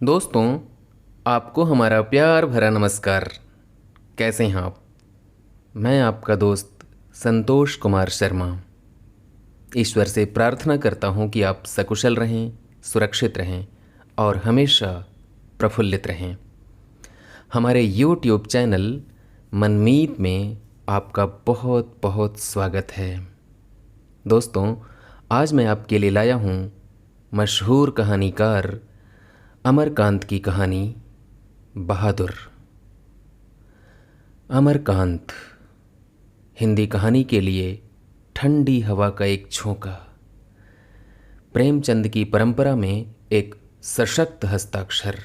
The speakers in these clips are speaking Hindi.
दोस्तों, आपको हमारा प्यार भरा नमस्कार। कैसे हैं आप? मैं आपका दोस्त संतोष कुमार शर्मा। ईश्वर से प्रार्थना करता हूं कि आप सकुशल रहें, सुरक्षित रहें और हमेशा प्रफुल्लित रहें। हमारे YouTube चैनल मनमीत में आपका बहुत बहुत स्वागत है। दोस्तों, आज मैं आपके लिए लाया हूं मशहूर कहानीकार अमरकांत की कहानी बहादुर। अमरकांत हिंदी कहानी के लिए ठंडी हवा का एक झोंका, प्रेमचंद की परंपरा में एक सशक्त हस्ताक्षर।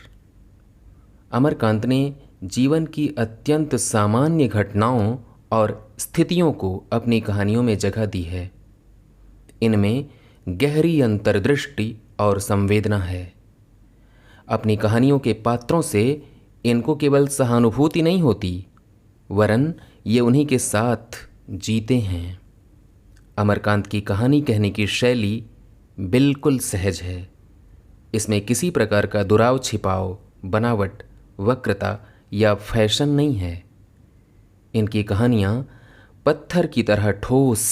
अमरकांत ने जीवन की अत्यंत सामान्य घटनाओं और स्थितियों को अपनी कहानियों में जगह दी है। इनमें गहरी अंतर्दृष्टि और संवेदना है। अपनी कहानियों के पात्रों से इनको केवल सहानुभूति नहीं होती, वरन ये उन्हीं के साथ जीते हैं। अमरकांत की कहानी कहने की शैली बिल्कुल सहज है। इसमें किसी प्रकार का दुराव छिपाव, बनावट, वक्रता या फैशन नहीं है। इनकी कहानियाँ पत्थर की तरह ठोस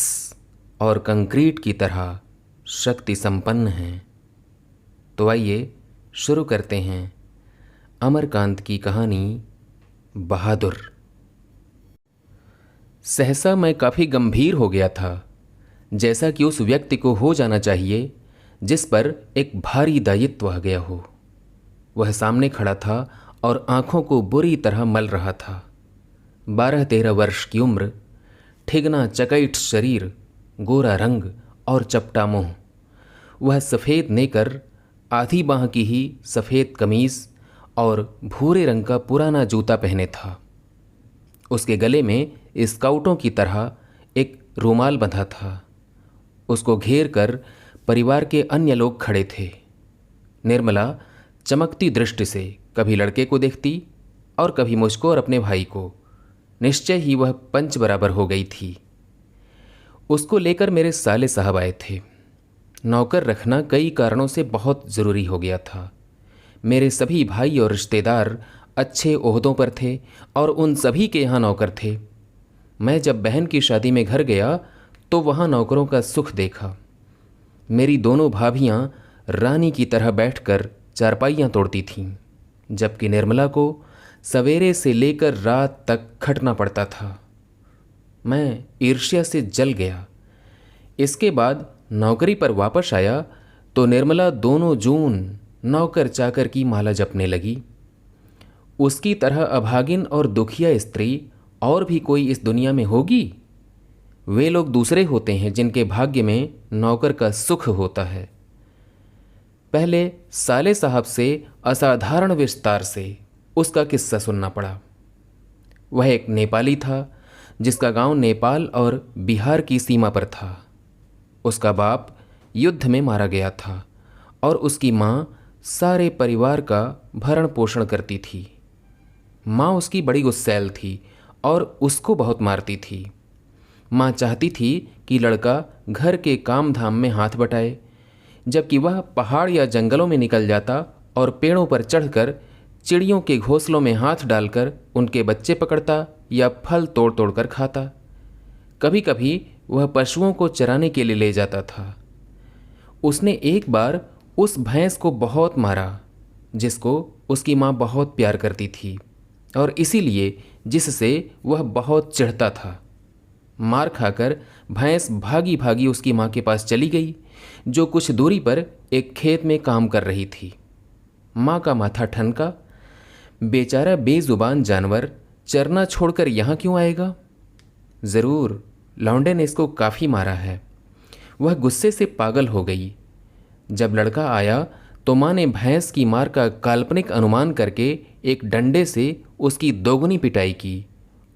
और कंक्रीट की तरह शक्ति संपन्न हैं। तो आइए शुरू करते हैं अमरकांत की कहानी बहादुर। सहसा मैं काफ़ी गंभीर हो गया था, जैसा कि उस व्यक्ति को हो जाना चाहिए जिस पर एक भारी दायित्व आ गया हो। वह सामने खड़ा था और आंखों को बुरी तरह मल रहा था। 12-13 वर्ष की उम्र, ठिगना चकैठ शरीर, गोरा रंग और चपटा मुंह। वह सफ़ेद नेकर, आधी बाह की ही सफ़ेद कमीज़ और भूरे रंग का पुराना जूता पहने था। उसके गले में स्काउटों की तरह एक रुमाल बंधा था। उसको घेर कर परिवार के अन्य लोग खड़े थे। निर्मला चमकती दृष्टि से कभी लड़के को देखती और कभी मुझको और अपने भाई को। निश्चय ही वह पंच बराबर हो गई थी। उसको लेकर मेरे साले साहब आए थे। नौकर रखना कई कारणों से बहुत ज़रूरी हो गया था। मेरे सभी भाई और रिश्तेदार अच्छे ओहदों पर थे और उन सभी के यहाँ नौकर थे। मैं जब बहन की शादी में घर गया तो वहाँ नौकरों का सुख देखा। मेरी दोनों भाभियाँ रानी की तरह बैठकर चारपाइयाँ तोड़ती थीं, जबकि निर्मला को सवेरे से लेकर रात तक खटना पड़ता था। मैं ईर्ष्या से जल गया। इसके बाद नौकरी पर वापस आया तो निर्मला दोनों जून नौकर चाकर की माला जपने लगी। उसकी तरह अभागिन और दुखिया स्त्री और भी कोई इस दुनिया में होगी? वे लोग दूसरे होते हैं जिनके भाग्य में नौकर का सुख होता है। पहले साले साहब से असाधारण विस्तार से उसका किस्सा सुनना पड़ा। वह एक नेपाली था जिसका गांव नेपाल और बिहार की सीमा पर था। उसका बाप युद्ध में मारा गया था और उसकी माँ सारे परिवार का भरण पोषण करती थी। माँ उसकी बड़ी गुस्सैल थी और उसको बहुत मारती थी। माँ चाहती थी कि लड़का घर के काम धाम में हाथ बटाए, जबकि वह पहाड़ या जंगलों में निकल जाता और पेड़ों पर चढ़कर चिड़ियों के घोंसलों में हाथ डालकर उनके बच्चे पकड़ता या फल तोड़ तोड़ कर खाता। कभी कभी वह पशुओं को चराने के लिए ले जाता था। उसने एक बार उस भैंस को बहुत मारा जिसको उसकी माँ बहुत प्यार करती थी और इसीलिए जिससे वह बहुत चिढ़ता था। मार खाकर भैंस भागी भागी उसकी माँ के पास चली गई, जो कुछ दूरी पर एक खेत में काम कर रही थी। माँ का माथा ठनका। बेचारा बेजुबान जानवर चरना छोड़कर यहाँ क्यों आएगा? ज़रूर लौंडे ने इसको काफ़ी मारा है। वह गुस्से से पागल हो गई। जब लड़का आया तो माँ ने भैंस की मार का काल्पनिक अनुमान करके एक डंडे से उसकी दोगुनी पिटाई की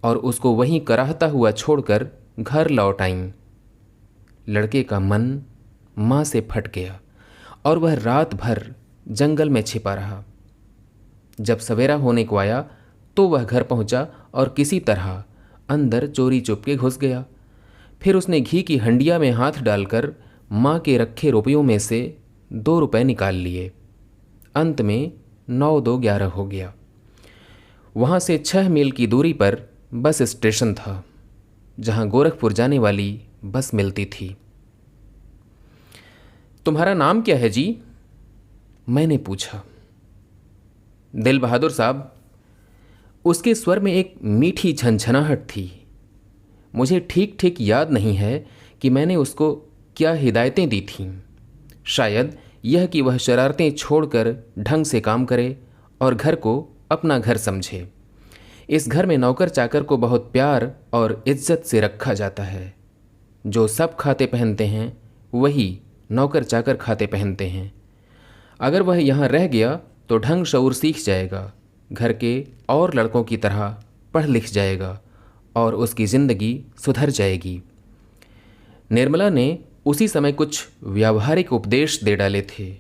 और उसको वहीं कराहता हुआ छोड़कर घर लौट आईं। लड़के का मन माँ से फट गया और वह रात भर जंगल में छिपा रहा। जब सवेरा होने को आया तो वह घर पहुंचा और किसी तरह अंदर चोरी चुपके घुस गया। फिर उसने घी की हंडिया में हाथ डालकर माँ के रखे रुपयों में से 2 रुपए निकाल लिए। अंत में 9-2-11 हो गया। वहाँ से 6 मील की दूरी पर बस स्टेशन था, जहाँ गोरखपुर जाने वाली बस मिलती थी। तुम्हारा नाम क्या है जी? मैंने पूछा। दिल बहादुर साहब। उसके स्वर में एक मीठी झंझनाहट थी। मुझे ठीक ठीक याद नहीं है कि मैंने उसको क्या हिदायतें दी थीं। शायद यह कि वह शरारतें छोड़कर ढंग से काम करे और घर को अपना घर समझे। इस घर में नौकर चाकर को बहुत प्यार और इज्जत से रखा जाता है। जो सब खाते पहनते हैं वही नौकर चाकर खाते पहनते हैं। अगर वह यहाँ रह गया तो ढंग शऊर सीख जाएगा, घर के और लड़कों की तरह पढ़ लिख जाएगा और उसकी ज़िंदगी सुधर जाएगी। निर्मला ने उसी समय कुछ व्यावहारिक उपदेश दे डाले थे।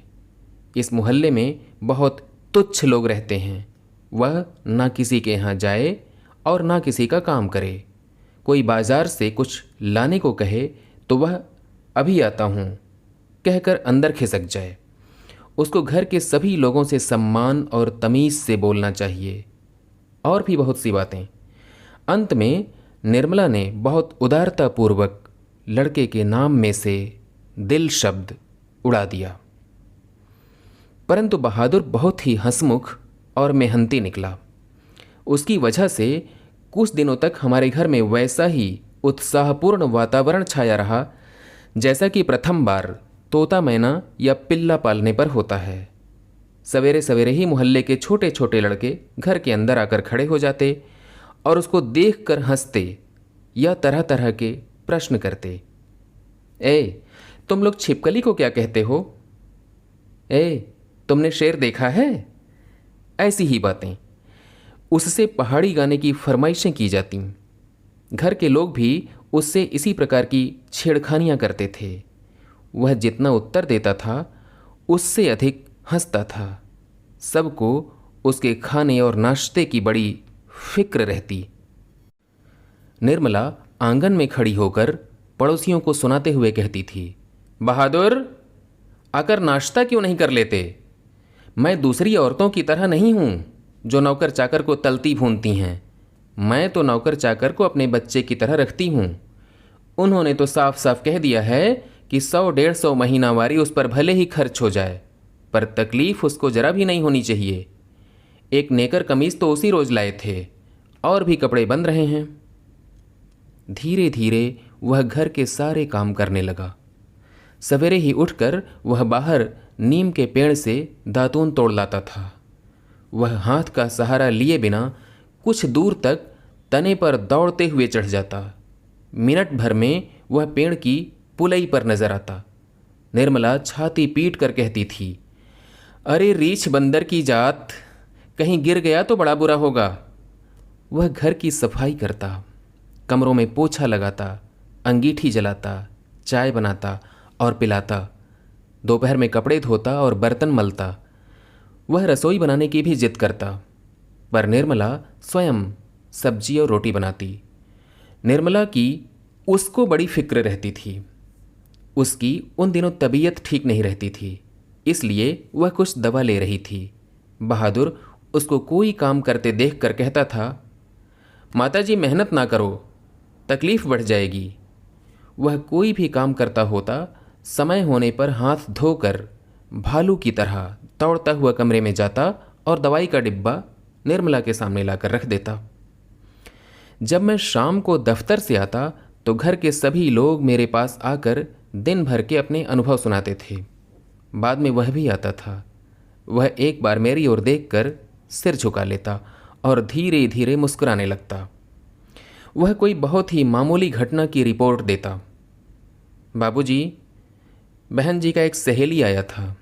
इस मोहल्ले में बहुत तुच्छ लोग रहते हैं। वह ना किसी के यहाँ जाए और ना किसी का काम करे। कोई बाजार से कुछ लाने को कहे तो वह अभी आता हूँ कहकर अंदर खिसक जाए। उसको घर के सभी लोगों से सम्मान और तमीज़ से बोलना चाहिए, और भी बहुत सी बातें। अंत में निर्मला ने बहुत उदारतापूर्वक लड़के के नाम में से दिल शब्द उड़ा दिया। परंतु बहादुर बहुत ही हंसमुख और मेहनती निकला। उसकी वजह से कुछ दिनों तक हमारे घर में वैसा ही उत्साहपूर्ण वातावरण छाया रहा जैसा कि प्रथम बार तोता मैना या पिल्ला पालने पर होता है। सवेरे सवेरे ही मोहल्ले के छोटे छोटे लड़के घर के अंदर आकर खड़े हो जाते और उसको देखकर हंसते या तरह तरह के प्रश्न करते। ए, तुम लोग छिपकली को क्या कहते हो? ए, तुमने शेर देखा है? ऐसी ही बातें। उससे पहाड़ी गाने की फरमाइशें की जाती। घर के लोग भी उससे इसी प्रकार की छेड़खानियां करते थे। वह जितना उत्तर देता था उससे अधिक हंसता था। सबको उसके खाने और नाश्ते की बड़ी फिक्र रहती। निर्मला आंगन में खड़ी होकर पड़ोसियों को सुनाते हुए कहती थी, बहादुर, आकर नाश्ता क्यों नहीं कर लेते? मैं दूसरी औरतों की तरह नहीं हूँ जो नौकर चाकर को तलती भूनती हैं। मैं तो नौकर चाकर को अपने बच्चे की तरह रखती हूँ। उन्होंने तो साफ साफ कह दिया है कि 100-150 महीनावारी उस पर भले ही खर्च हो जाए, पर तकलीफ उसको जरा भी नहीं होनी चाहिए। एक नेकर कमीज तो उसी रोज लाए थे, और भी कपड़े बन रहे हैं। धीरे धीरे वह घर के सारे काम करने लगा। सवेरे ही उठकर वह बाहर नीम के पेड़ से दातून तोड़ लाता था। वह हाथ का सहारा लिए बिना कुछ दूर तक तने पर दौड़ते हुए चढ़ जाता। मिनट भर में वह पेड़ की पुलई पर नजर आता। निर्मला छाती पीट कर कहती थी, अरे रीछ बंदर की जात, कहीं गिर गया तो बड़ा बुरा होगा। वह घर की सफाई करता, कमरों में पोछा लगाता, अंगीठी जलाता, चाय बनाता और पिलाता। दोपहर में कपड़े धोता और बर्तन मलता। वह रसोई बनाने की भी जिद करता, पर निर्मला स्वयं सब्जी और रोटी बनाती। निर्मला की उसको बड़ी फिक्र रहती थी। उसकी उन दिनों तबीयत ठीक नहीं रहती थी, इसलिए वह कुछ दवा ले रही थी। बहादुर उसको कोई काम करते देख कर कहता था, माताजी मेहनत ना करो, तकलीफ बढ़ जाएगी। वह कोई भी काम करता होता, समय होने पर हाथ धोकर भालू की तरह दौड़ता हुआ कमरे में जाता और दवाई का डिब्बा निर्मला के सामने लाकर रख देता। जब मैं शाम को दफ्तर से आता तो घर के सभी लोग मेरे पास आकर दिन भर के अपने अनुभव सुनाते थे। बाद में वह भी आता था। वह एक बार मेरी ओर देखकर सिर झुका लेता और धीरे धीरे मुस्कुराने लगता। वह कोई बहुत ही मामूली घटना की रिपोर्ट देता। बाबूजी, बहन जी का एक सहेली आया था,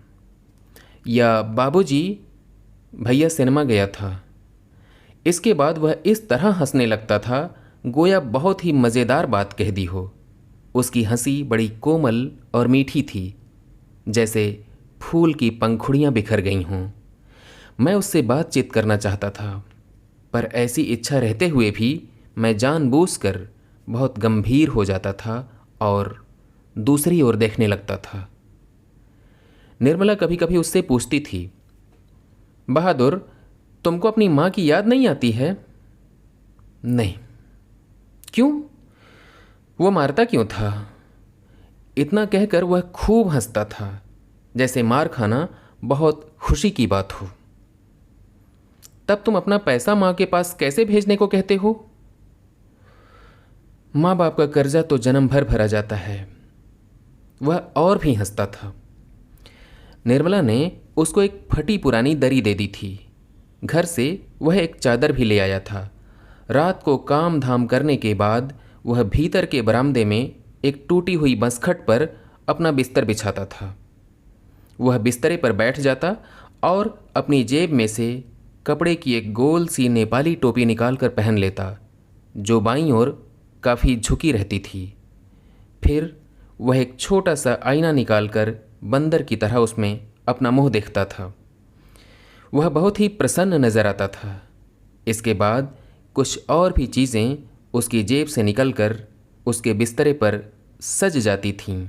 या बाबूजी, भैया सिनेमा गया था। इसके बाद वह इस तरह हंसने लगता था गोया बहुत ही मज़ेदार बात कह दी हो। उसकी हंसी बड़ी कोमल और मीठी थी, जैसे फूल की पंखुड़ियाँ बिखर गई हों। मैं उससे बातचीत करना चाहता था, पर ऐसी इच्छा रहते हुए भी मैं जानबूझकर बहुत गंभीर हो जाता था और दूसरी ओर देखने लगता था। निर्मला कभी कभी उससे पूछती थी, बहादुर, तुमको अपनी माँ की याद नहीं आती है? नहीं। क्यों? वो मारता क्यों था? इतना कहकर वह खूब हंसता था, जैसे मार खाना बहुत खुशी की बात हो। तब तुम अपना पैसा माँ के पास कैसे भेजने को कहते हो? माँ बाप का कर्जा तो जन्म भर भरा जाता है। वह और भी हंसता था। निर्मला ने उसको एक फटी पुरानी दरी दे दी थी। घर से वह एक चादर भी ले आया था। रात को काम धाम करने के बाद वह भीतर के बरामदे में एक टूटी हुई बसखट पर अपना बिस्तर बिछाता था। वह बिस्तरे पर बैठ जाता और अपनी जेब में से कपड़े की एक गोल सी नेपाली टोपी निकालकर पहन लेता, जो बाईं ओर काफ़ी झुकी रहती थी। फिर वह एक छोटा सा आईना निकालकर बंदर की तरह उसमें अपना मुंह देखता था। वह बहुत ही प्रसन्न नजर आता था। इसके बाद कुछ और भी चीज़ें उसकी जेब से निकलकर उसके बिस्तरे पर सज जाती थीं।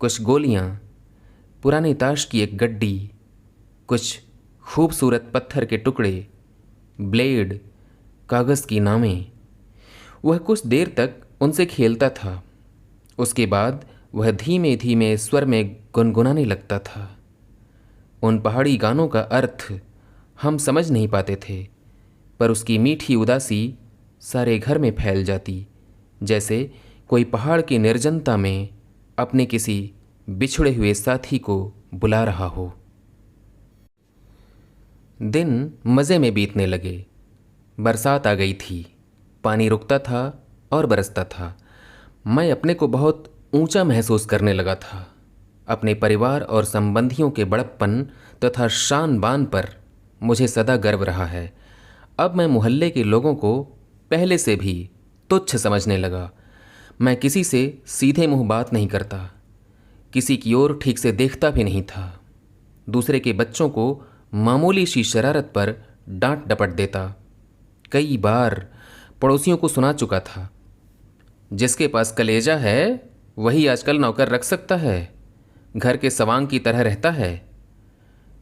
कुछ गोलियां, पुराने ताश की एक गड्डी, कुछ खूबसूरत पत्थर के टुकड़े, ब्लेड, कागज़ की नामें। वह कुछ देर तक उनसे खेलता था। उसके बाद वह धीमे धीमे स्वर में गुनगुनाने लगता था। उन पहाड़ी गानों का अर्थ हम समझ नहीं पाते थे, पर उसकी मीठी उदासी सारे घर में फैल जाती, जैसे कोई पहाड़ की निर्जनता में अपने किसी बिछड़े हुए साथी को बुला रहा हो। दिन मज़े में बीतने लगे। बरसात आ गई थी। पानी रुकता था और बरसता था। मैं अपने को बहुत ऊंचा महसूस करने लगा था। अपने परिवार और संबंधियों के बड़प्पन तथा शान बान पर मुझे सदा गर्व रहा है। अब मैं मोहल्ले के लोगों को पहले से भी तुच्छ समझने लगा। मैं किसी से सीधे मुंह बात नहीं करता, किसी की ओर ठीक से देखता भी नहीं था। दूसरे के बच्चों को मामूली सी शरारत पर डांट डपट देता। कई बार पड़ोसियों को सुना चुका था, जिसके पास कलेजा है वही आजकल नौकर रख सकता है, घर के सवांग की तरह रहता है।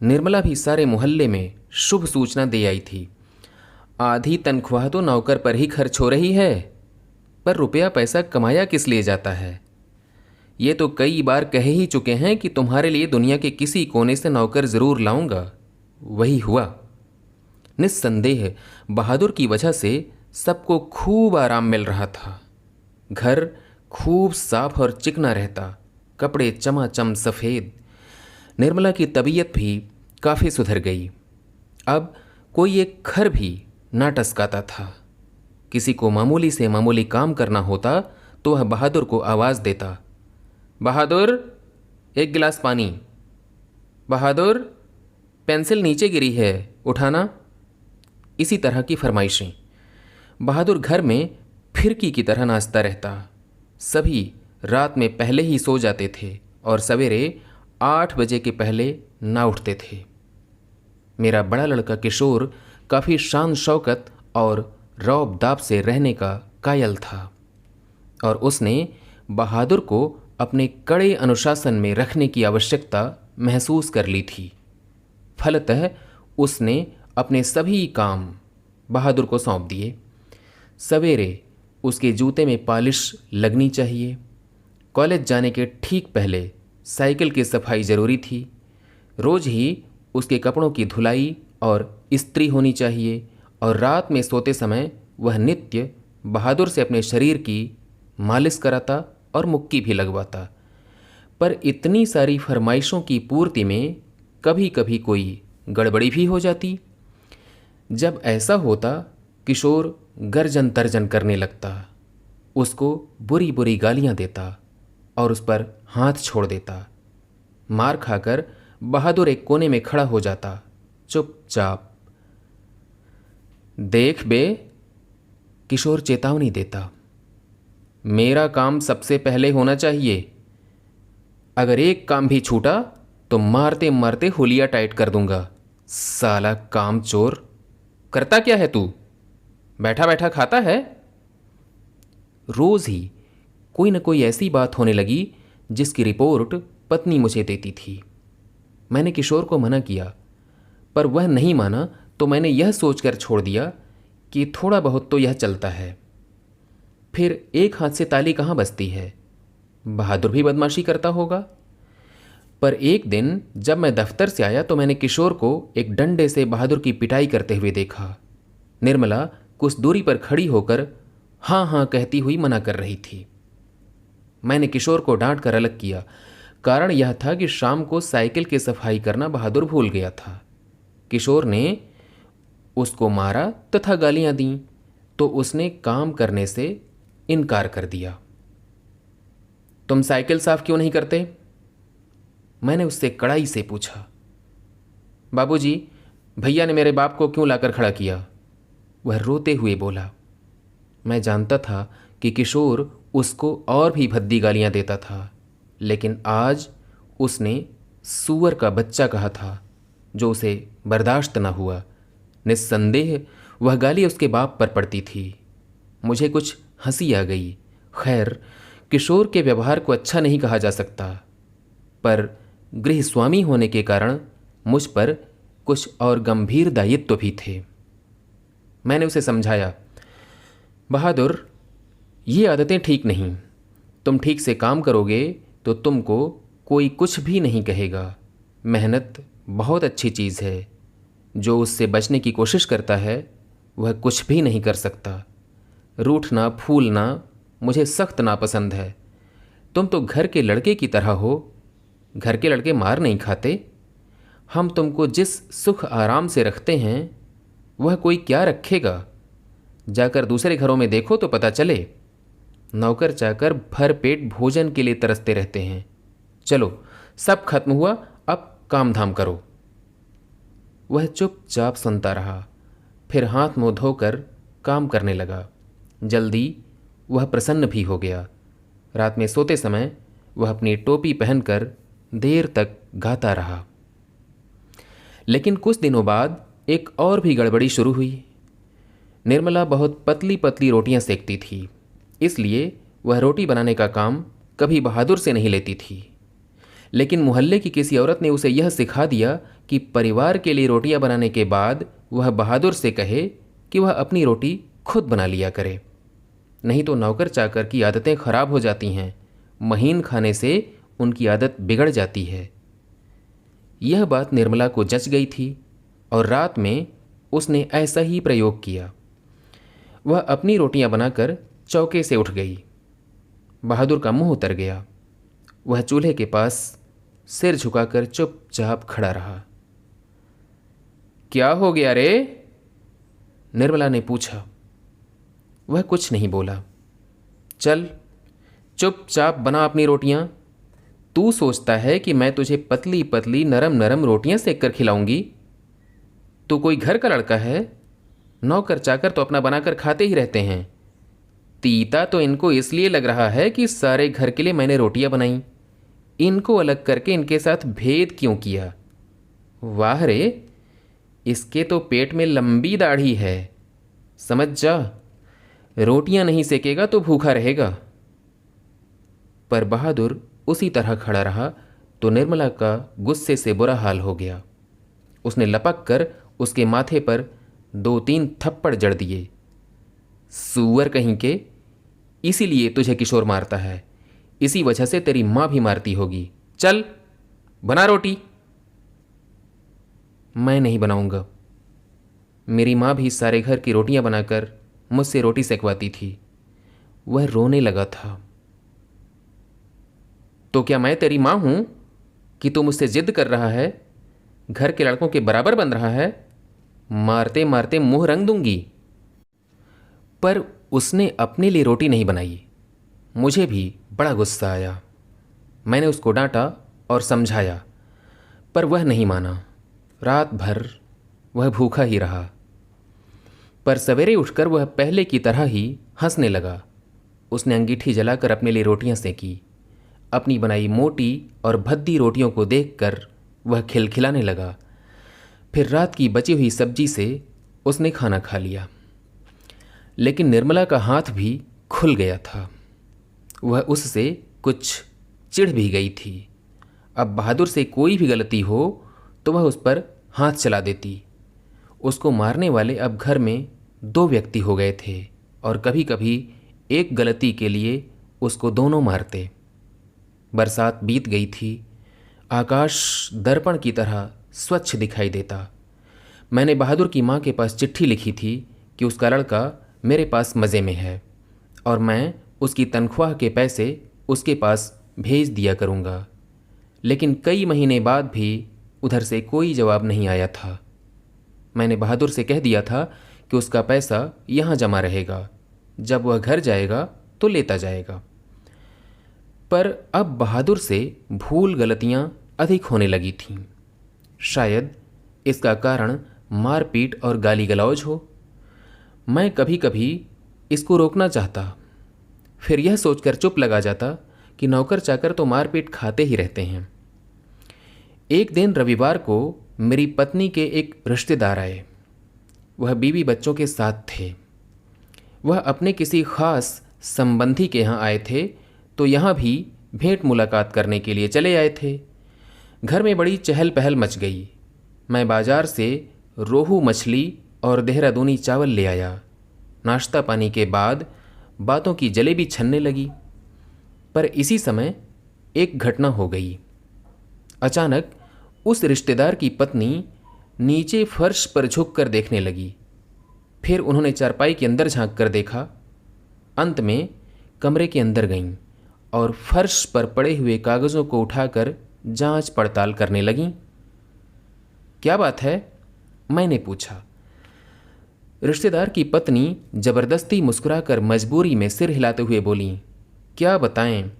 निर्मला भी सारे मोहल्ले में शुभ सूचना दे आई थी। आधी तनख्वाह तो नौकर पर ही खर्च हो रही है, पर रुपया पैसा कमाया किस लिए जाता है? ये तो कई बार कह ही चुके हैं कि तुम्हारे लिए दुनिया के किसी कोने से नौकर ज़रूर लाऊंगा। वही हुआ। निस्संदेह बहादुर की वजह से सबको खूब आराम मिल रहा था। घर खूब साफ और चिकना रहता, कपड़े चमाचम सफ़ेद। निर्मला की तबीयत भी काफ़ी सुधर गई। अब कोई एक खर भी ना टसकाता था। किसी को मामूली से मामूली काम करना होता तो वह बहादुर को आवाज़ देता, बहादुर, एक गिलास पानी। बहादुर, पेंसिल नीचे गिरी है, उठाना। इसी तरह की फरमाइशें। बहादुर घर में फिरकी की तरह नाचता रहता। सभी रात में पहले ही सो जाते थे और सवेरे 8 बजे के पहले ना उठते थे। मेरा बड़ा लड़का किशोर काफ़ी शान शौकत और रौब दाब से रहने का कायल था, और उसने बहादुर को अपने कड़े अनुशासन में रखने की आवश्यकता महसूस कर ली थी। फलतः उसने अपने सभी काम बहादुर को सौंप दिए। सवेरे उसके जूते में पॉलिश लगनी चाहिए। कॉलेज जाने के ठीक पहले साइकिल की सफाई ज़रूरी थी। रोज़ ही उसके कपड़ों की धुलाई और इस्त्री होनी चाहिए, और रात में सोते समय वह नित्य बहादुर से अपने शरीर की मालिश कराता और मुक्की भी लगवाता। पर इतनी सारी फरमाइशों की पूर्ति में कभी कभी कोई गड़बड़ी भी हो जाती। जब ऐसा होता, किशोर गर्जन तर्जन करने लगता, उसको बुरी बुरी गालियां देता और उस पर हाथ छोड़ देता। मार खाकर बहादुर एक कोने में खड़ा हो जाता, चुपचाप। देख बे, किशोर चेतावनी देता, मेरा काम सबसे पहले होना चाहिए। अगर एक काम भी छूटा तो मारते मारते हुलिया टाइट कर दूंगा। साला काम चोर, करता क्या है तू? बैठा बैठा खाता है? रोज ही कोई न कोई ऐसी बात होने लगी जिसकी रिपोर्ट पत्नी मुझे देती थी। मैंने किशोर को मना किया, पर वह नहीं माना तो मैंने यह सोचकर छोड़ दिया कि थोड़ा बहुत तो यह चलता है। फिर एक हाथ से ताली कहाँ बजती है, बहादुर भी बदमाशी करता होगा। पर एक दिन जब मैं दफ्तर से आया तो मैंने किशोर को एक डंडे से बहादुर की पिटाई करते हुए देखा। निर्मला कुछ दूरी पर खड़ी होकर हाँ हाँ कहती हुई मना कर रही थी। मैंने किशोर को डांट कर अलग किया। कारण यह था कि शाम को साइकिल की सफाई करना बहादुर भूल गया था। किशोर ने उसको मारा तथा गालियां दी तो उसने काम करने से इनकार कर दिया। तुम साइकिल साफ क्यों नहीं करते? मैंने उससे कड़ाई से पूछा। बाबूजी, भैया ने मेरे बाप को क्यों लाकर खड़ा किया? वह रोते हुए बोला। मैं जानता था कि किशोर उसको और भी भद्दी गालियां देता था, लेकिन आज उसने सूअर का बच्चा कहा था जो उसे बर्दाश्त न हुआ। निस्संदेह वह गाली उसके बाप पर पड़ती थी। मुझे कुछ हंसी आ गई। खैर, किशोर के व्यवहार को अच्छा नहीं कहा जा सकता, पर गृह स्वामी होने के कारण मुझ पर कुछ और गंभीर दायित्व भी थे। मैंने उसे समझाया, बहादुर, ये आदतें ठीक नहीं। तुम ठीक से काम करोगे तो तुमको कोई कुछ भी नहीं कहेगा। मेहनत बहुत अच्छी चीज़ है। जो उससे बचने की कोशिश करता है वह कुछ भी नहीं कर सकता। रूठना फूलना मुझे सख्त नापसंद है। तुम तो घर के लड़के की तरह हो। घर के लड़के मार नहीं खाते। हम तुमको जिस सुख आराम से रखते हैं वह कोई क्या रखेगा? जाकर दूसरे घरों में देखो तो पता चले। नौकर चाकर भर पेट भोजन के लिए तरसते रहते हैं। चलो, सब खत्म हुआ, अब काम धाम करो। वह चुपचाप सुनता रहा, फिर हाथ मुंह धोकर काम करने लगा। जल्दी वह प्रसन्न भी हो गया। रात में सोते समय वह अपनी टोपी पहनकर देर तक गाता रहा। लेकिन कुछ दिनों बाद एक और भी गड़बड़ी शुरू हुई। निर्मला बहुत पतली पतली रोटियां सेकती थी, इसलिए वह रोटी बनाने का काम कभी बहादुर से नहीं लेती थी। लेकिन मोहल्ले की किसी औरत ने उसे यह सिखा दिया कि परिवार के लिए रोटियां बनाने के बाद वह बहादुर से कहे कि वह अपनी रोटी खुद बना लिया करे, नहीं तो नौकर चाकर की आदतें खराब हो जाती हैं। महीन खाने से उनकी आदत बिगड़ जाती है। यह बात निर्मला को जच गई थी और रात में उसने ऐसा ही प्रयोग किया। वह अपनी रोटियां बनाकर चौके से उठ गई। बहादुर का मुंह उतर गया। वह चूल्हे के पास सिर झुकाकर चुपचाप खड़ा रहा। क्या हो गया रे? निर्मला ने पूछा। वह कुछ नहीं बोला। चल, चुपचाप बना अपनी रोटियां। तू सोचता है कि मैं तुझे पतली पतली नरम नरम रोटियां सेक कर खिलाऊंगी? तू कोई घर का लड़का है? नौकर चाकर तो अपना बनाकर खाते ही रहते हैं। तीता तो इनको इसलिए लग रहा है कि सारे घर के लिए मैंने रोटियां बनाई। इनको अलग करके इनके साथ भेद क्यों किया? वाह रे, इसके तो पेट में लंबी दाढ़ी है। समझ जा, रोटियां नहीं सेकेगा तो भूखा रहेगा। पर बहादुर उसी तरह खड़ा रहा तो निर्मला का गुस्से से बुरा हाल हो गया। उसने लपक कर उसके माथे पर 2-3 थप्पड़ जड़ दिए। सूअर कहीं के, इसीलिए तुझे किशोर मारता है। इसी वजह से तेरी मां भी मारती होगी। चल, बना रोटी। मैं नहीं बनाऊंगा। मेरी मां भी सारे घर की रोटियां बनाकर मुझसे रोटी सेकवाती थी। वह रोने लगा था। तो क्या मैं तेरी मां हूं कि तू मुझसे जिद कर रहा है? घर के लड़कों के बराबर बन रहा है? मारते मारते मुंह रंग दूंगी। पर उसने अपने लिए रोटी नहीं बनाई। मुझे भी बड़ा गुस्सा आया। मैंने उसको डांटा और समझाया, पर वह नहीं माना। रात भर वह भूखा ही रहा। पर सवेरे उठकर वह पहले की तरह ही हंसने लगा। उसने अंगीठी जलाकर अपने लिए रोटियां सेकीं। अपनी बनाई मोटी और भद्दी रोटियों को देखकर वह खिलखिलाने लगा। फिर रात की बची हुई सब्जी से उसने खाना खा लिया। लेकिन निर्मला का हाथ भी खुल गया था। वह उससे कुछ चिढ़ भी गई थी। अब बहादुर से कोई भी गलती हो तो वह उस पर हाथ चला देती। उसको मारने वाले अब घर में 2 व्यक्ति हो गए थे और कभी कभी एक गलती के लिए उसको दोनों मारते। बरसात बीत गई थी। आकाश दर्पण की तरह स्वच्छ दिखाई देता। मैंने बहादुर की माँ के पास चिट्ठी लिखी थी कि उसका लड़का मेरे पास मज़े में है और मैं उसकी तनख्वाह के पैसे उसके पास भेज दिया करूँगा। लेकिन कई महीने बाद भी उधर से कोई जवाब नहीं आया था। मैंने बहादुर से कह दिया था कि उसका पैसा यहाँ जमा रहेगा, जब वह घर जाएगा तो लेता जाएगा। पर अब बहादुर से भूल गलतियाँ अधिक होने लगी थीं। शायद इसका कारण मारपीट और गाली गलौज हो। मैं कभी कभी इसको रोकना चाहता, फिर यह सोचकर चुप लगा जाता कि नौकर चाकर तो मारपीट खाते ही रहते हैं। एक दिन रविवार को मेरी पत्नी के एक रिश्तेदार आए। वह बीवी बच्चों के साथ थे। वह अपने किसी खास संबंधी के यहाँ आए थे, तो यहाँ भी भेंट मुलाकात करने के लिए चले आए थे। घर में बड़ी चहल पहल मच गई। मैं बाजार से रोहू मछली और देहरादूनी चावल ले आया। नाश्ता पानी के बाद बातों की जलेबी छनने लगी। पर इसी समय एक घटना हो गई। अचानक उस रिश्तेदार की पत्नी नीचे फर्श पर झुक कर देखने लगी। फिर उन्होंने चारपाई के अंदर झांक कर देखा। अंत में कमरे के अंदर गईं और फर्श पर पड़े हुए कागज़ों को उठाकर जांच पड़ताल करने लगीं। क्या बात है? मैंने पूछा। रिश्तेदार की पत्नी जबरदस्ती मुस्कुराकर मजबूरी में सिर हिलाते हुए बोली, क्या बताएं,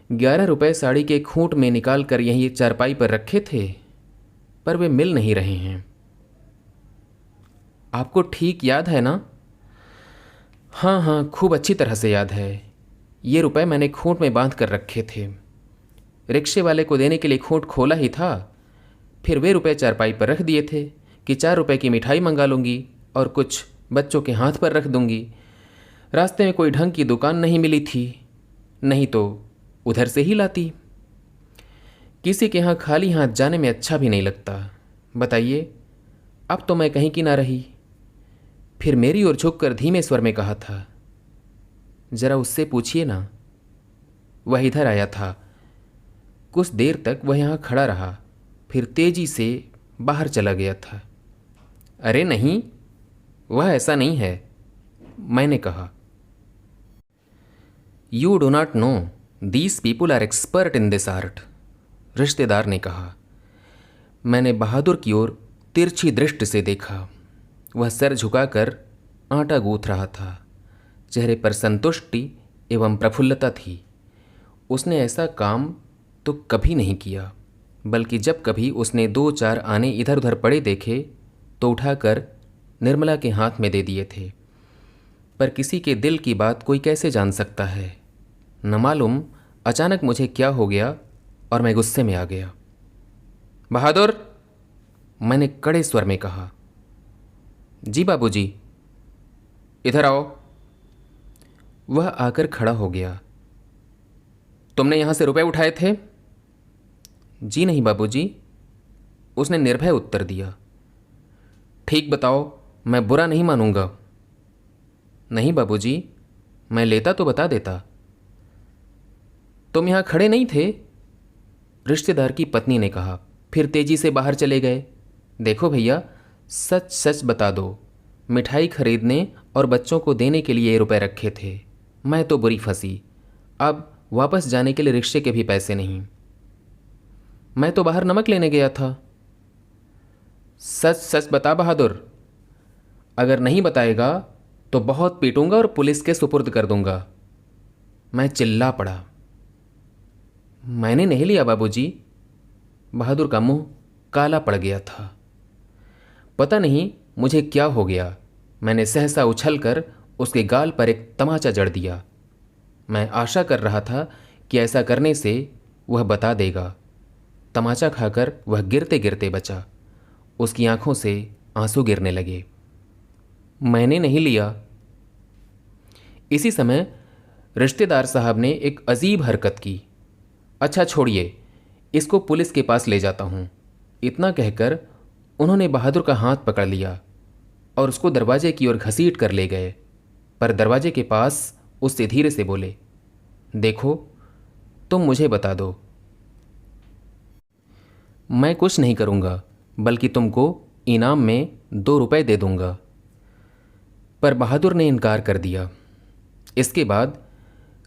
11 रुपए साड़ी के खूंट में निकाल कर यहीं चारपाई पर रखे थे, पर वे मिल नहीं रहे हैं। आपको ठीक याद है ना? हाँ हाँ, खूब अच्छी तरह से याद है। ये रुपए मैंने खूंट में बांध कर रखे थे। रिक्शे वाले को देने के लिए खूंट खोला ही था, फिर वे रुपए चारपाई पर रख दिए थे कि 4 रुपए की मिठाई मंगा लूँगी और कुछ बच्चों के हाथ पर रख दूँगी। रास्ते में कोई ढंग की दुकान नहीं मिली थी, नहीं तो उधर से ही लाती। किसी के यहाँ खाली हाथ जाने में अच्छा भी नहीं लगता। बताइए, अब तो मैं कहीं की ना रही। फिर मेरी ओर झुककर धीमे स्वर में कहा था, जरा उससे पूछिए ना। वह इधर आया था। कुछ देर तक वह यहाँ खड़ा रहा, फिर तेजी से बाहर चला गया था। अरे नहीं, वह ऐसा नहीं है, मैंने कहा। You do not know, these people are expert in this art, रिश्तेदार ने कहा। मैंने बहादुर की ओर तिरछी दृष्टि से देखा। वह सर झुकाकर आटा गूंथ रहा था। चेहरे पर संतुष्टि एवं प्रफुल्लता थी। उसने ऐसा काम तो कभी नहीं किया, बल्कि जब कभी उसने 2-4 आने इधर उधर पड़े देखे तो उठाकर निर्मला के हाथ में दे दिए थे। पर किसी के दिल की बात कोई कैसे जान सकता है? न मालूम अचानक मुझे क्या हो गया और मैं गुस्से में आ गया। बहादुर, मैंने कड़े स्वर में कहा। जी बाबूजी। इधर आओ। वह आकर खड़ा हो गया। तुमने यहाँ से रुपए उठाए थे? जी नहीं बाबूजी, उसने निर्भय उत्तर दिया। ठीक बताओ, मैं बुरा नहीं मानूंगा। नहीं बाबूजी, मैं लेता तो बता देता। तुम यहाँ खड़े नहीं थे? रिश्तेदार की पत्नी ने कहा, फिर तेजी से बाहर चले गए। देखो भैया, सच सच बता दो, मिठाई खरीदने और बच्चों को देने के लिए ये रुपए रखे थे। मैं तो बुरी फंसी। अब वापस जाने के लिए रिक्शे के भी पैसे नहीं। मैं तो बाहर नमक लेने गया था। सच सच बता बहादुर, अगर नहीं बताएगा तो बहुत पीटूंगा और पुलिस के सुपुर्द कर दूंगा। मैं चिल्ला पड़ा। मैंने नहीं लिया बाबूजी। बहादुर का मुंह काला पड़ गया था। पता नहीं मुझे क्या हो गया। मैंने सहसा उछलकर उसके गाल पर एक तमाचा जड़ दिया। मैं आशा कर रहा था कि ऐसा करने से वह बता देगा। तमाचा खाकर वह गिरते गिरते बचा। उसकी आंखों से आंसू गिरने लगे। मैंने नहीं लिया। इसी समय रिश्तेदार साहब ने एक अजीब हरकत की। अच्छा छोड़िए, इसको पुलिस के पास ले जाता हूँ। इतना कहकर उन्होंने बहादुर का हाथ पकड़ लिया और उसको दरवाजे की ओर घसीट कर ले गए, पर दरवाजे के पास उससे धीरे से बोले, देखो, तुम मुझे बता दो, मैं कुछ नहीं करूँगा, बल्कि तुमको इनाम में 2 रुपए दे दूँगा। पर बहादुर ने इनकार कर दिया। इसके बाद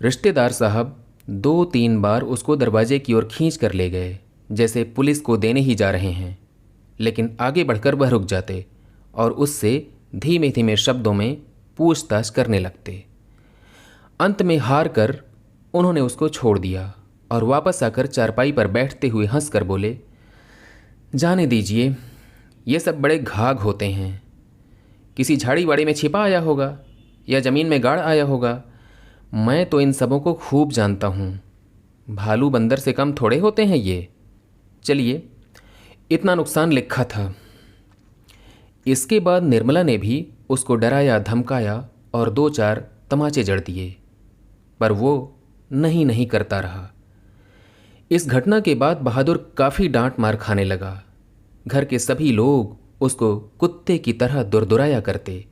रिश्तेदार साहब 2-3 बार उसको दरवाजे की ओर खींच कर ले गए, जैसे पुलिस को देने ही जा रहे हैं, लेकिन आगे बढ़कर वह रुक जाते और उससे धीमे धीमे शब्दों में पूछताछ करने लगते। अंत में हार कर उन्होंने उसको छोड़ दिया और वापस आकर चारपाई पर बैठते हुए हंसकर बोले, जाने दीजिए, ये सब बड़े घाघ होते हैं। किसी झाड़ी वाड़ी में छिपा आया होगा या ज़मीन में गाड़ आया होगा। मैं तो इन सबों को खूब जानता हूँ। भालू बंदर से कम थोड़े होते हैं ये। चलिए, इतना नुकसान लिखा था। इसके बाद निर्मला ने भी उसको डराया धमकाया और 2-4 तमाचे जड़ दिए, पर वो नहीं नहीं करता रहा। इस घटना के बाद बहादुर काफ़ी डांट मार खाने लगा। घर के सभी लोग उसको कुत्ते की तरह दुरदुराया करते।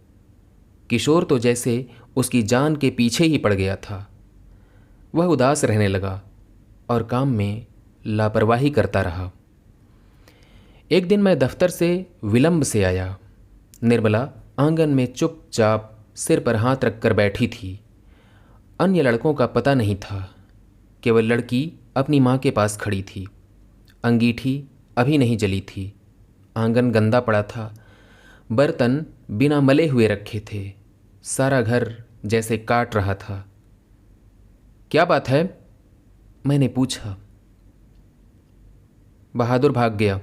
किशोर तो जैसे उसकी जान के पीछे ही पड़ गया था। वह उदास रहने लगा और काम में लापरवाही करता रहा। एक दिन मैं दफ्तर से विलंब से आया। निर्मला आंगन में चुपचाप सिर पर हाथ रखकर बैठी थी। अन्य लड़कों का पता नहीं था। केवल लड़की अपनी माँ के पास खड़ी थी। अंगीठी अभी नहीं जली थी। आंगन गंदा पड़ा था। बर्तन बिना मले हुए रखे थे। सारा घर जैसे काट रहा था। क्या बात है? मैंने पूछा। बहादुर भाग गया।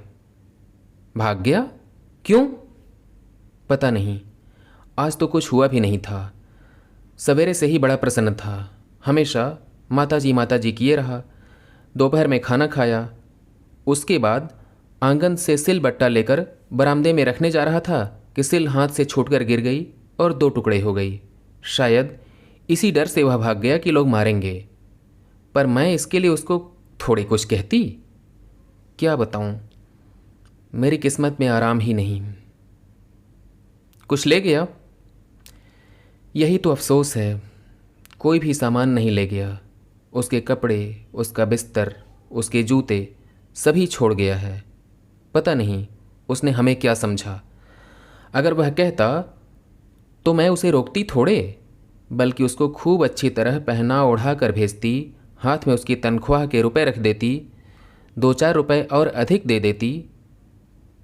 भाग गया? क्यों? पता नहीं। आज तो कुछ हुआ भी नहीं था। सवेरे से ही बड़ा प्रसन्न था। हमेशा माताजी किए रहा। दोपहर में खाना खाया। उसके बाद आंगन से सिल बट्टा लेकर बरामदे में रखने जा रहा था कि सिल हाथ से छूटकर गिर गई और 2 टुकड़े हो गई। शायद इसी डर से वह भाग गया कि लोग मारेंगे। पर मैं इसके लिए उसको थोड़े कुछ कहती। क्या बताऊं, मेरी किस्मत में आराम ही नहीं। कुछ ले गया? यही तो अफसोस है। कोई भी सामान नहीं ले गया। उसके कपड़े, उसका बिस्तर, उसके जूते सभी छोड़ गया है। पता नहीं उसने हमें क्या समझा। अगर वह कहता तो मैं उसे रोकती थोड़े, बल्कि उसको खूब अच्छी तरह पहना ओढ़ा कर भेजती। हाथ में उसकी तनख्वाह के रुपए रख देती। 2-4 रुपए और अधिक दे देती।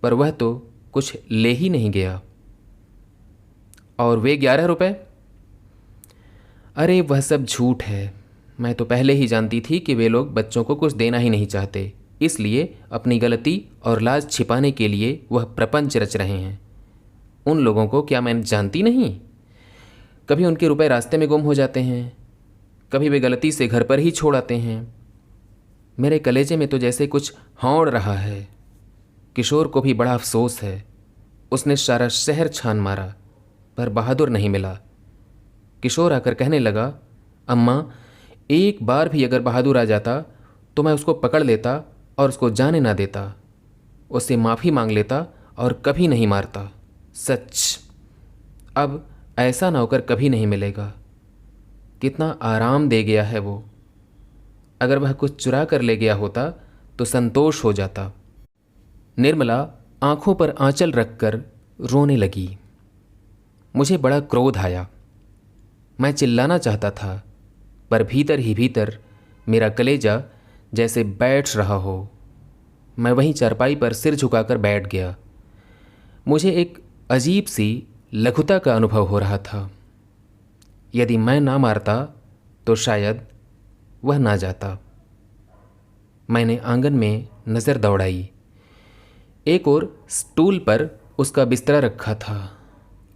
पर वह तो कुछ ले ही नहीं गया। और वे 11 रुपए? अरे वह सब झूठ है। मैं तो पहले ही जानती थी कि वे लोग बच्चों को कुछ देना ही नहीं चाहते, इसलिए अपनी गलती और लाज छिपाने के लिए वह प्रपंच रच रहे हैं। उन लोगों को क्या मैं जानती नहीं? कभी उनके रुपए रास्ते में गुम हो जाते हैं, कभी वे गलती से घर पर ही छोड़ आते हैं। मेरे कलेजे में तो जैसे कुछ हौड़ रहा है। किशोर को भी बड़ा अफसोस है। उसने सारा शहर छान मारा, पर बहादुर नहीं मिला। किशोर आकर कहने लगा, अम्मा, एक बार भी अगर बहादुर आ जाता तो मैं उसको पकड़ लेता और उसको जाने ना देता। उससे माफ़ी मांग लेता और कभी नहीं मारता। सच, अब ऐसा नौकर कभी नहीं मिलेगा। कितना आराम दे गया है वो। अगर वह कुछ चुरा कर ले गया होता तो संतोष हो जाता। निर्मला आंखों पर आंचल रखकर रोने लगी। मुझे बड़ा क्रोध आया। मैं चिल्लाना चाहता था, पर भीतर ही भीतर मेरा कलेजा जैसे बैठ रहा हो। मैं वहीं चारपाई पर सिर झुकाकर बैठ गया। मुझे एक अजीब सी लघुता का अनुभव हो रहा था। यदि मैं ना मारता तो शायद वह ना जाता। मैंने आंगन में नज़र दौड़ाई। एक और स्टूल पर उसका बिस्तरा रखा था।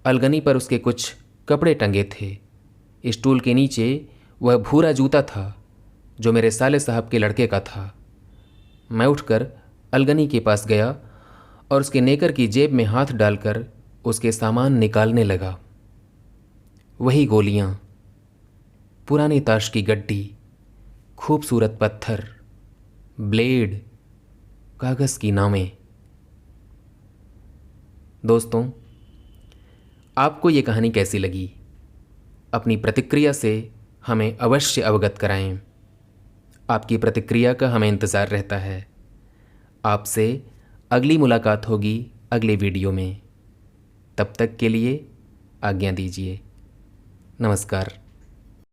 अलगनी पर उसके कुछ कपड़े टंगे थे। स्टूल के नीचे वह भूरा जूता था जो मेरे साले साहब के लड़के का था। मैं उठकर अलगनी के पास गया और उसके नेकर की जेब में हाथ डालकर उसके सामान निकालने लगा। वही गोलियां, पुरानी ताश की गड्डी, खूबसूरत पत्थर, ब्लेड, कागज़ की नावें। दोस्तों, आपको ये कहानी कैसी लगी? अपनी प्रतिक्रिया से हमें अवश्य अवगत कराएं। आपकी प्रतिक्रिया का हमें इंतज़ार रहता है। आपसे अगली मुलाकात होगी अगले वीडियो में। तब तक के लिए आज्ञा दीजिए। नमस्कार।